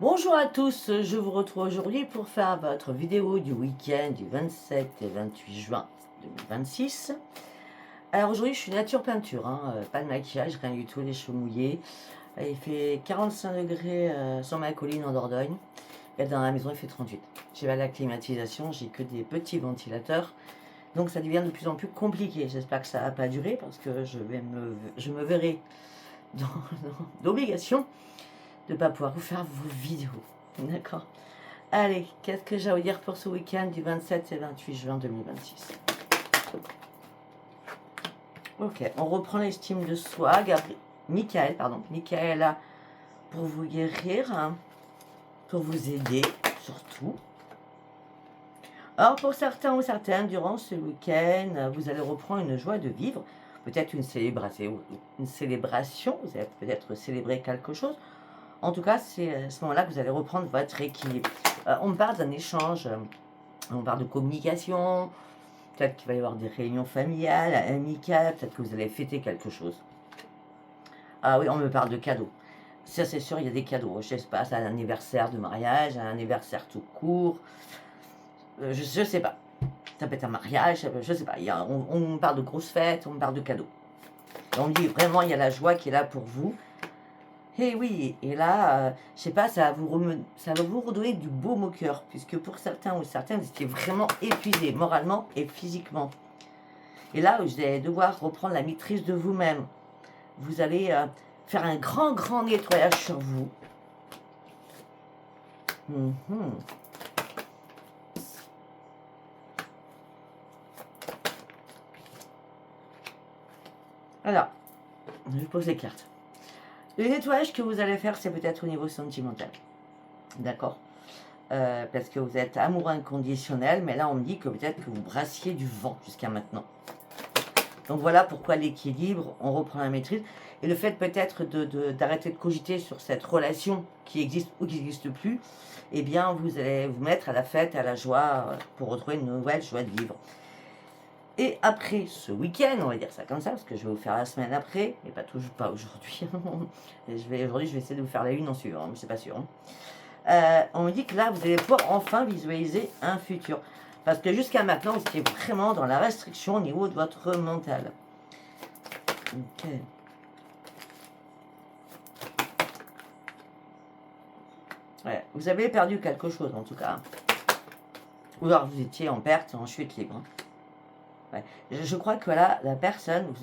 Bonjour à tous, je vous retrouve aujourd'hui pour faire votre vidéo du week-end du 27 et 28 juin 2026. Alors aujourd'hui je suis nature peinture, hein, pas de maquillage, rien du tout, les cheveux mouillés. Il fait 45 degrés sur ma colline en Dordogne et dans la maison il fait 38. J'ai pas la climatisation, j'ai que des petits ventilateurs, donc ça devient de plus en plus compliqué. J'espère que ça va pas durer parce que je me verrai dans l'obligation de ne pas pouvoir vous faire vos vidéos. D'accord. Allez, qu'est-ce que j'ai à vous dire pour ce week-end du 27 et 28 juin 2026? Ok, on reprend l'estime de soi. Michael là pour vous guérir, hein, pour vous aider surtout. Alors pour certains ou certaines, durant ce week-end, vous allez reprendre une joie de vivre, peut-être une célébration, vous allez peut-être célébrer quelque chose. En tout cas, c'est à ce moment-là que vous allez reprendre votre équilibre. On parle d'un échange, on parle de communication, peut-être qu'il va y avoir des réunions familiales, amicales, peut-être que vous allez fêter quelque chose. Ah oui, on me parle de cadeaux. Ça, c'est sûr, il y a des cadeaux. Je sais pas, c'est un anniversaire de mariage, un anniversaire tout court. Je sais pas. Ça peut être un mariage, je sais pas. On me parle de grosses fêtes, on me parle de cadeaux. Et on me dit vraiment, il y a la joie qui est là pour vous. Et oui, et là, je sais pas, ça va vous redonner du baume au cœur, puisque pour certains ou certaines, vous étiez vraiment épuisés, moralement et physiquement. Et là, vous allez devoir reprendre la maîtrise de vous-même. Vous allez faire un grand nettoyage sur vous. Mhm. Alors, je pose les cartes. Le nettoyage que vous allez faire, c'est peut-être au niveau sentimental. D'accord. Parce que vous êtes amoureux inconditionnel, mais là, on me dit que peut-être que vous brassiez du vent jusqu'à maintenant. Donc voilà pourquoi l'équilibre, on reprend la maîtrise. Et le fait peut-être d'arrêter de cogiter sur cette relation qui existe ou qui n'existe plus, eh bien vous allez vous mettre à la fête, à la joie, pour retrouver une nouvelle joie de vivre. Et après ce week-end, on va dire ça comme ça, parce que je vais vous faire la semaine après, mais pas toujours, pas aujourd'hui. Aujourd'hui, je vais essayer de vous faire la une en suivant, mais c'est pas sûr. On me dit que là, vous allez pouvoir enfin visualiser un futur. Parce que jusqu'à maintenant, vous étiez vraiment dans la restriction au niveau de votre mental. Ok. Ouais, vous avez perdu quelque chose en tout cas. Ou alors vous étiez en perte, en chute libre. Ouais. Je crois que là, la personne,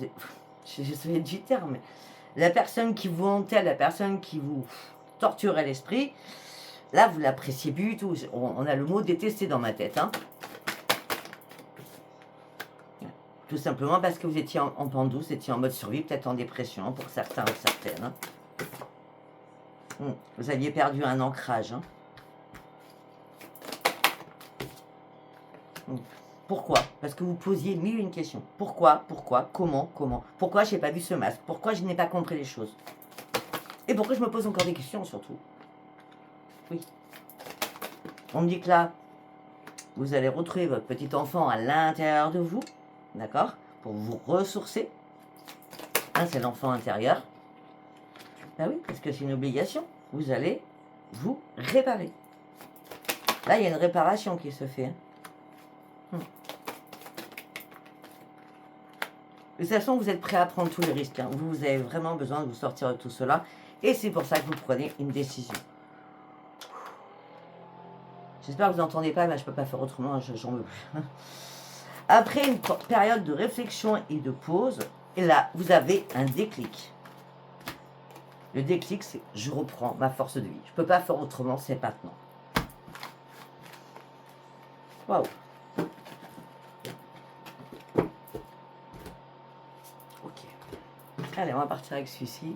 je sais du terme, mais la personne qui vous hantait, la personne qui vous torturait l'esprit, là vous l'appréciez plus du tout. On a le mot détester dans ma tête. Hein. Tout simplement parce que vous étiez en pente douce, vous étiez en mode survie, peut-être en dépression pour certains ou certaines. Hein. Vous aviez perdu un ancrage. Hein. Pourquoi? Parce que vous posiez mille et une questions. Pourquoi? Pourquoi? Comment? Comment? Pourquoi je n'ai pas vu ce masque? Pourquoi je n'ai pas compris les choses? Et pourquoi je me pose encore des questions surtout? Oui. On me dit que là, vous allez retrouver votre petit enfant à l'intérieur de vous, d'accord? Pour vous ressourcer. Hein, c'est l'enfant intérieur. Ben oui, parce que c'est une obligation. Vous allez vous réparer. Là, il y a une réparation qui se fait. Hein. De toute façon, vous êtes prêt à prendre tous les risques. Hein. Vous avez vraiment besoin de vous sortir de tout cela. Et c'est pour ça que vous prenez une décision. J'espère que vous n'entendez pas, mais je ne peux pas faire autrement, j'en veux plus. Après une période de réflexion et de pause, et là, vous avez un déclic. Le déclic, c'est je reprends ma force de vie. Je ne peux pas faire autrement, c'est maintenant. Waouh. Ok. Allez, on va partir avec celui-ci.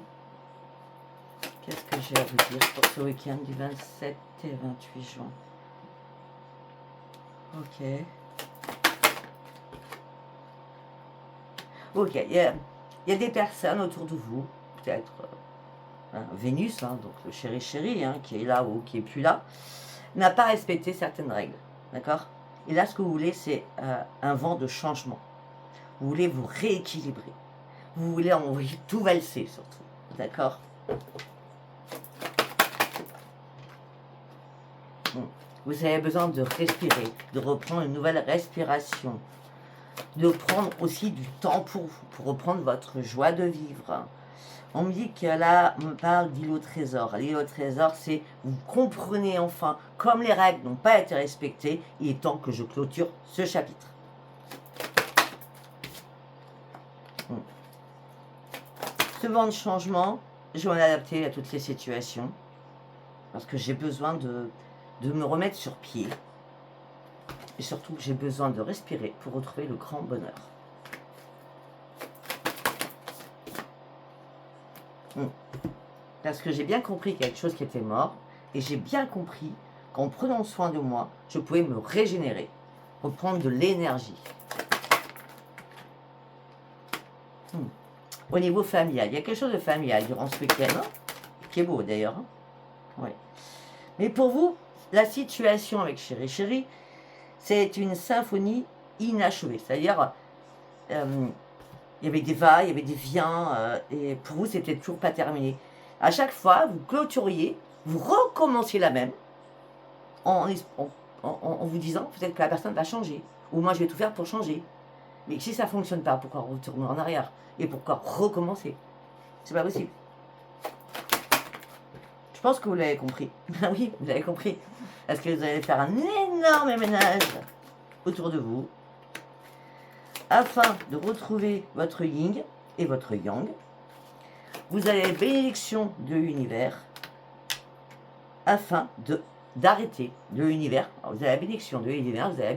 Qu'est-ce que j'ai à vous dire pour ce week-end du 27 et 28 juin? Ok. Ok, il y a des personnes autour de vous, peut-être Vénus, hein, donc le chéri, hein, qui est là ou qui est plus là, n'a pas respecté certaines règles, d'accord? Et là, ce que vous voulez, c'est un vent de changement. Vous voulez vous rééquilibrer. Vous voulez envoyer tout valser, surtout, d'accord? Vous avez besoin de respirer, de reprendre une nouvelle respiration, de prendre aussi du temps pour vous, pour reprendre votre joie de vivre. On me dit que là, on me parle d'île au trésor. L'île au trésor, c'est, vous comprenez enfin, comme les règles n'ont pas été respectées, il est temps que je clôture ce chapitre. Ce vent de changement, je vais m'adapter à toutes les situations, parce que j'ai besoin de me remettre sur pied. Et surtout, j'ai besoin de respirer pour retrouver le grand bonheur. Parce que j'ai bien compris qu'il y a quelque chose qui était mort, et j'ai bien compris qu'en prenant soin de moi, je pouvais me régénérer, reprendre de l'énergie. Au niveau familial, il y a quelque chose de familial durant ce week-end, qui est beau d'ailleurs. Ouais. Mais pour vous, la situation avec Chéri Chéri, c'est une symphonie inachevée. C'est-à-dire, il y avait des va, il y avait des viens, et pour vous, c'était toujours pas terminé. À chaque fois, vous clôturiez, vous recommenciez la même, en vous disant peut-être que la personne va changer, ou moi je vais tout faire pour changer. Mais si ça ne fonctionne pas, pourquoi retourner en arrière? Et pourquoi recommencer? C'est pas possible. Je pense que vous l'avez compris. Oui, vous l'avez compris. Parce que vous allez faire un énorme ménage autour de vous, afin de retrouver votre yin et votre yang. Vous avez la bénédiction de l'univers, afin d'arrêter de l'univers. Vous avez la bénédiction de l'univers, vous avez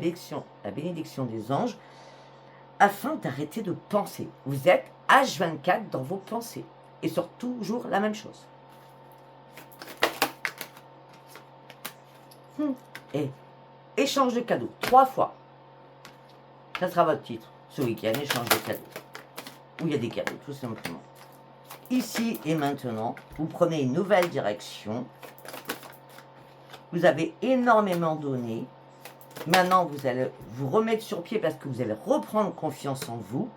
la bénédiction des anges, afin d'arrêter de penser. Vous êtes H24 dans vos pensées, et sur toujours la même chose. Et échange de cadeaux, 3 fois. Ça sera votre titre, ce week-end, échange de cadeaux. Où il y a des cadeaux, tout simplement. Ici et maintenant, vous prenez une nouvelle direction. Vous avez énormément donné. Maintenant, vous allez vous remettre sur pied parce que vous allez reprendre confiance en vous.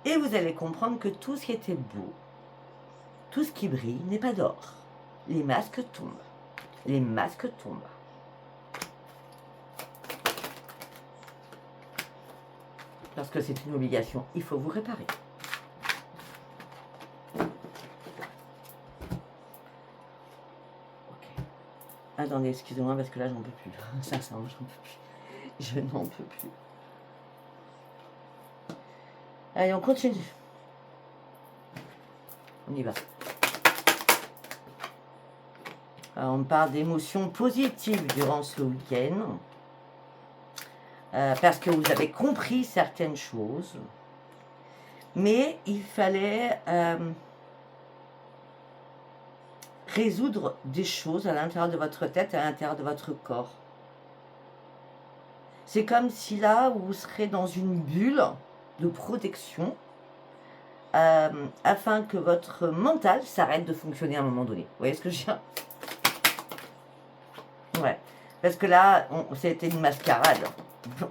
Et vous allez comprendre que tout ce qui était beau, tout ce qui brille n'est pas d'or. Les masques tombent. Les masques tombent. Parce que c'est une obligation, il faut vous réparer. Ok. Attendez, excusez-moi, parce que là, j'en peux plus. Sincèrement, j'en peux plus. Je n'en peux plus. Allez, on continue. On y va. Alors, on me parle d'émotions positives durant ce week-end. Parce que vous avez compris certaines choses. Mais il fallait résoudre des choses à l'intérieur de votre tête, à l'intérieur de votre corps. C'est comme si là, vous serez dans une bulle de protection afin que votre mental s'arrête de fonctionner à un moment donné. Vous voyez ce que je veux dire? Ouais. Parce que là, c'était une mascarade.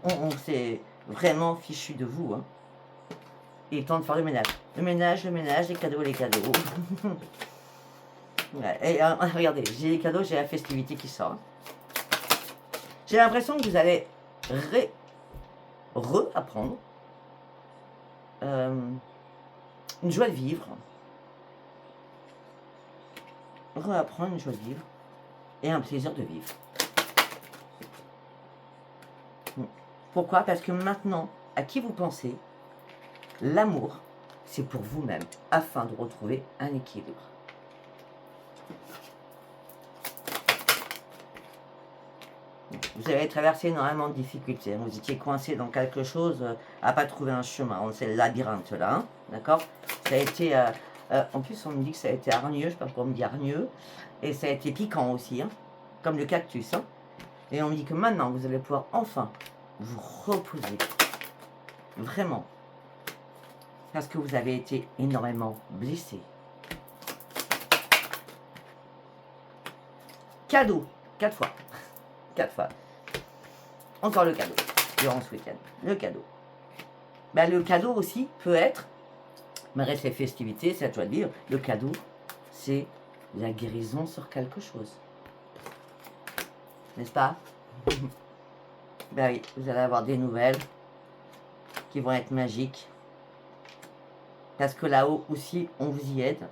On s'est vraiment fichu de vous. Hein. Il est temps de faire le ménage. Le ménage, les cadeaux, les cadeaux. Ouais. Et regardez, j'ai les cadeaux, j'ai la festivité qui sort. J'ai l'impression que vous allez réapprendre une joie de vivre. Réapprendre une joie de vivre et un plaisir de vivre. Pourquoi? Parce que maintenant, à qui vous pensez, l'amour, c'est pour vous-même, afin de retrouver un équilibre. Vous avez traversé énormément de difficultés. Vous étiez coincé dans quelque chose, à pas trouver un chemin. C'est le labyrinthe là, hein, d'accord? Ça a été, en plus on me dit que ça a été hargneux, je ne sais pas pourquoi on me dit hargneux, et ça a été piquant aussi, hein, comme le cactus. Hein. Et on me dit que maintenant vous allez pouvoir enfin vous reposer, vraiment, parce que vous avez été énormément blessé. Cadeau, 4 fois. 4 fois. Encore le cadeau, durant ce week-end. Le cadeau. Ben, le cadeau aussi peut être, malgré ces festivités, c'est à toi de vivre, le cadeau, c'est la guérison sur quelque chose. n'est-ce pas? Ben oui, vous allez avoir des nouvelles qui vont être magiques. Parce que là-haut aussi, on vous y aide.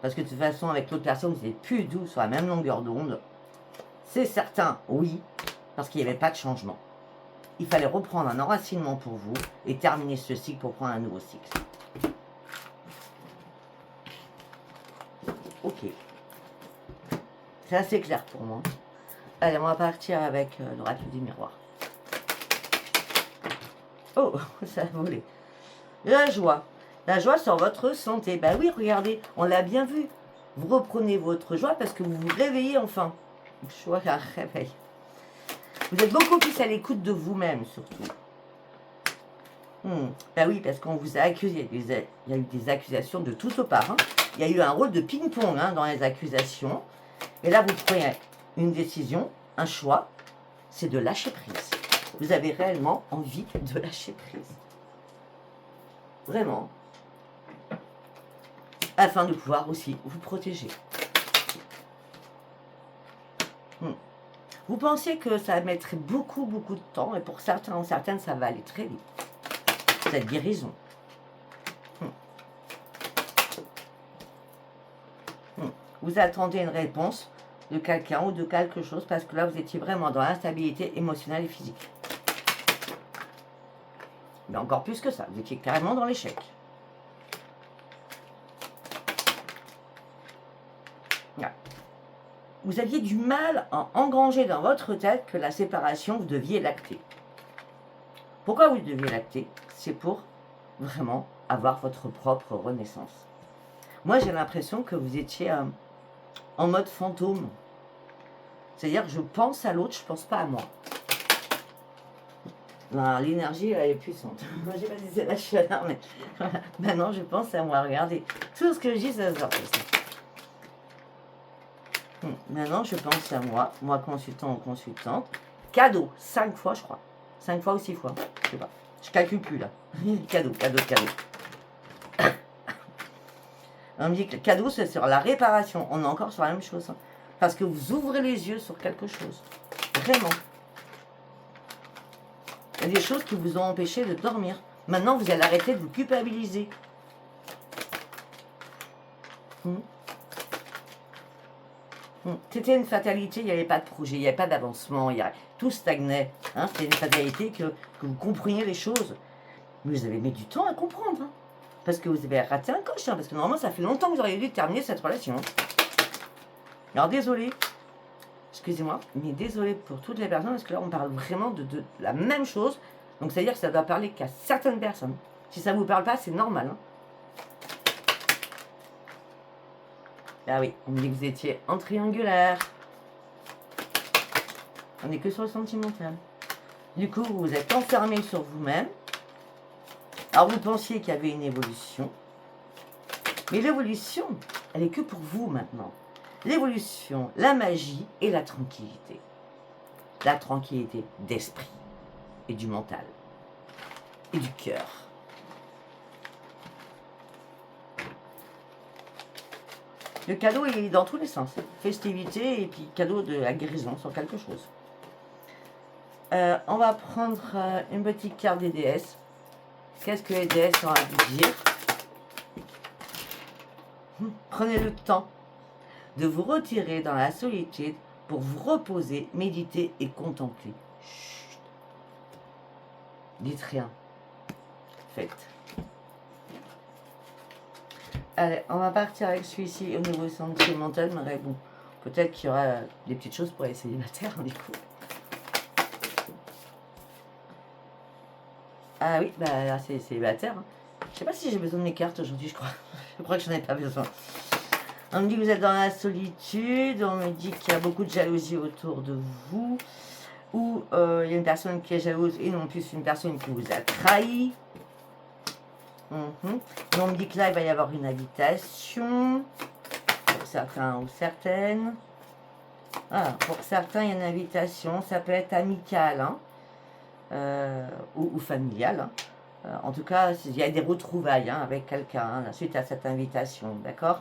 Parce que de toute façon, avec l'autre personne, vous n'êtes plus du tout sur la même longueur d'onde. C'est certain, oui, parce qu'il n'y avait pas de changement. Il fallait reprendre un enracinement pour vous et terminer ce cycle pour prendre un nouveau cycle. Ok. C'est assez clair pour moi. Allez, on va partir avec l'oracle du miroir. Oh, ça a volé. La joie. La joie sur votre santé. Bah oui, regardez, on l'a bien vu. Vous reprenez votre joie parce que vous vous réveillez enfin. Joie à réveil. Vous êtes beaucoup plus à l'écoute de vous-même, surtout. Ben oui, parce qu'on vous a accusé. Il y a eu des accusations de toutes parts. Hein. Il y a eu un rôle de ping-pong dans les accusations. Et là, vous prenez une décision, un choix, c'est de lâcher prise. Vous avez réellement envie de lâcher prise. Vraiment. Afin de pouvoir aussi vous protéger. Vous pensiez que ça mettrait beaucoup de temps, et pour certains ou certaines, ça va aller très vite. Cette guérison. Vous attendez une réponse de quelqu'un ou de quelque chose, parce que là, vous étiez vraiment dans l'instabilité émotionnelle et physique. Mais encore plus que ça, vous étiez carrément dans l'échec. Vous aviez du mal à engranger dans votre tête que la séparation, vous deviez l'acter. Pourquoi vous deviez l'acter? C'est pour vraiment avoir votre propre renaissance. Moi, j'ai l'impression que vous étiez en mode fantôme. C'est-à-dire que je pense à l'autre, je ne pense pas à moi. L'énergie, elle est puissante. Moi, je sais pas si c'est la chaleur, mais voilà. Maintenant, je pense à moi. Regardez, tout ce que je dis, ça sort comme ça. Maintenant, je pense à moi, consultant ou consultante. Cadeau, 5 fois, je crois. 5 fois ou 6 fois, je sais pas. Je calcule plus, là. Cadeau. On me dit que le cadeau, c'est sur la réparation. On est encore sur la même chose. Hein. Parce que vous ouvrez les yeux sur quelque chose. Vraiment. Il y a des choses qui vous ont empêché de dormir. Maintenant, vous allez arrêter de vous culpabiliser. C'était une fatalité, il n'y avait pas de projet, il n'y avait pas d'avancement, tout stagnait. Hein. C'était une fatalité que vous compreniez les choses. Mais vous avez mis du temps à comprendre. Hein. Parce que vous avez raté un coche. Hein, parce que normalement, ça fait longtemps que vous auriez dû terminer cette relation. Alors, désolé. Excusez-moi, mais désolé pour toutes les personnes, parce que là, on parle vraiment de la même chose. Donc, c'est-à-dire que ça doit parler qu'à certaines personnes. Si ça ne vous parle pas, c'est normal. Hein. Ah oui, on me dit que vous étiez en triangulaire. On n'est que sur le sentimental. Du coup, vous êtes enfermé sur vous-même. Alors, vous pensiez qu'il y avait une évolution. Mais l'évolution, elle est que pour vous maintenant. L'évolution, la magie et la tranquillité. La tranquillité d'esprit et du mental et du cœur. Le cadeau, il est dans tous les sens. Festivité et puis cadeau de la guérison sur quelque chose. On va prendre une petite carte des déesses. Qu'est-ce que les déesses ont à vous dire? Prenez le temps de vous retirer dans la solitude pour vous reposer, méditer et contempler. Chut. Dites rien. Faites. Allez, on va partir avec celui-ci au niveau sentimental, mais bon, peut-être qu'il y aura des petites choses pour les célibataires, du coup. Ah oui, bah là, c'est célibataire. Hein. Je sais pas si j'ai besoin de mes cartes aujourd'hui, je crois. Je crois que j'en ai pas besoin. On me dit que vous êtes dans la solitude, on me dit qu'il y a beaucoup de jalousie autour de vous, ou il y a une personne qui est jalouse et non plus une personne qui vous a trahi. Et on me dit que là, il va y avoir une invitation, pour certains ou certaines. Ah, pour certains, il y a une invitation, ça peut être amical, hein, ou familial. Hein. En tout cas, il y a des retrouvailles avec quelqu'un suite à cette invitation, d'accord?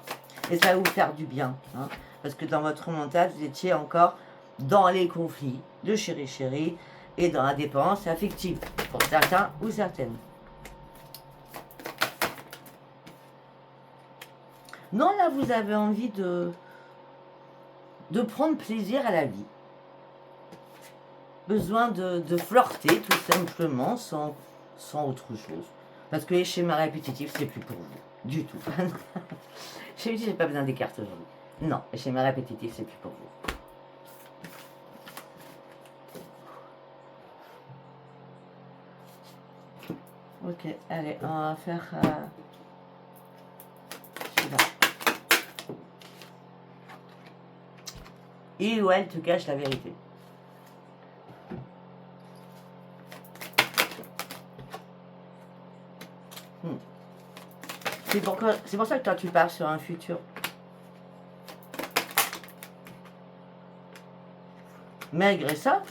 Et ça va vous faire du bien, hein, parce que dans votre mental, vous étiez encore dans les conflits de chéri-chéri et dans la dépendance affective, pour certains ou certaines. Non, là, vous avez envie de prendre plaisir à la vie. Besoin de flirter, tout simplement, sans autre chose. Parce que les schémas répétitifs, c'est plus pour vous. Du tout. J'ai pas besoin des cartes aujourd'hui. Non, les schémas répétitifs, c'est plus pour vous. Ok, allez, on va faire celui-là. Il ou elle te cache la vérité. C'est pour ça que toi tu pars sur un futur. Malgré ça,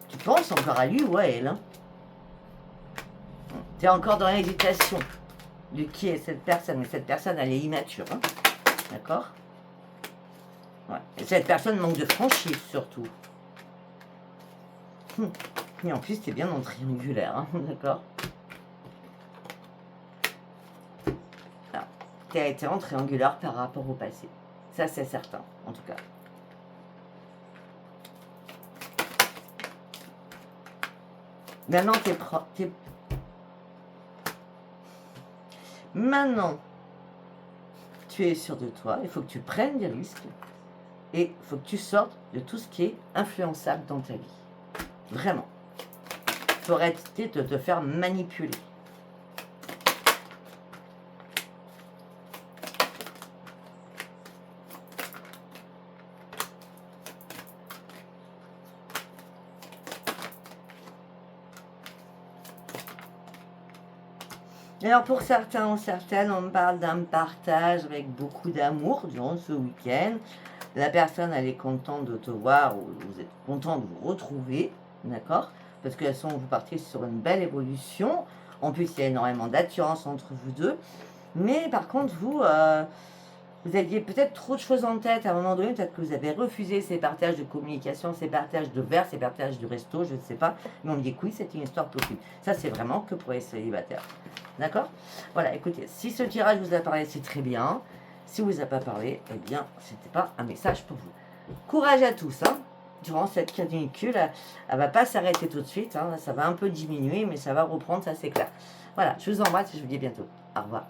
tu penses encore à lui ou à elle. Hein. Tu es encore dans l'hésitation de qui est cette personne. Mais cette personne, elle est immature. Hein. D'accord? Ouais. Et cette personne manque de franchise surtout. Et en plus, tu es bien en triangulaire. Hein. D'accord? Tu as été en triangulaire par rapport au passé. Ça, c'est certain, en tout cas. Maintenant, Maintenant, tu es sûr de toi. Il faut que tu prennes des risques. Et il faut que tu sortes de tout ce qui est influençable dans ta vie. Vraiment. Il faut arrêter de te faire manipuler. Alors pour certains ou certaines, on me parle d'un partage avec beaucoup d'amour durant ce week-end. La personne, elle est contente de te voir ou vous êtes content de vous retrouver, d'accord? Parce que vous partez sur une belle évolution. En plus, il y a énormément d'attirance entre vous deux. Mais par contre, vous aviez peut-être trop de choses en tête à un moment donné. Peut-être que vous avez refusé ces partages de communication, ces partages de verre, ces partages de resto, je ne sais pas. Mais on me dit que oui, c'est une histoire possible. Ça, c'est vraiment que pour les célibataires. D'accord? Voilà, écoutez, si ce tirage vous a parlé, c'est très bien. Si vous a pas parlé, eh bien, c'était pas un message pour vous. Courage à tous, hein. Durant cette canicule, elle va pas s'arrêter tout de suite. Hein. Ça va un peu diminuer, mais ça va reprendre, ça c'est clair. Voilà, je vous embrasse et je vous dis à bientôt. Au revoir.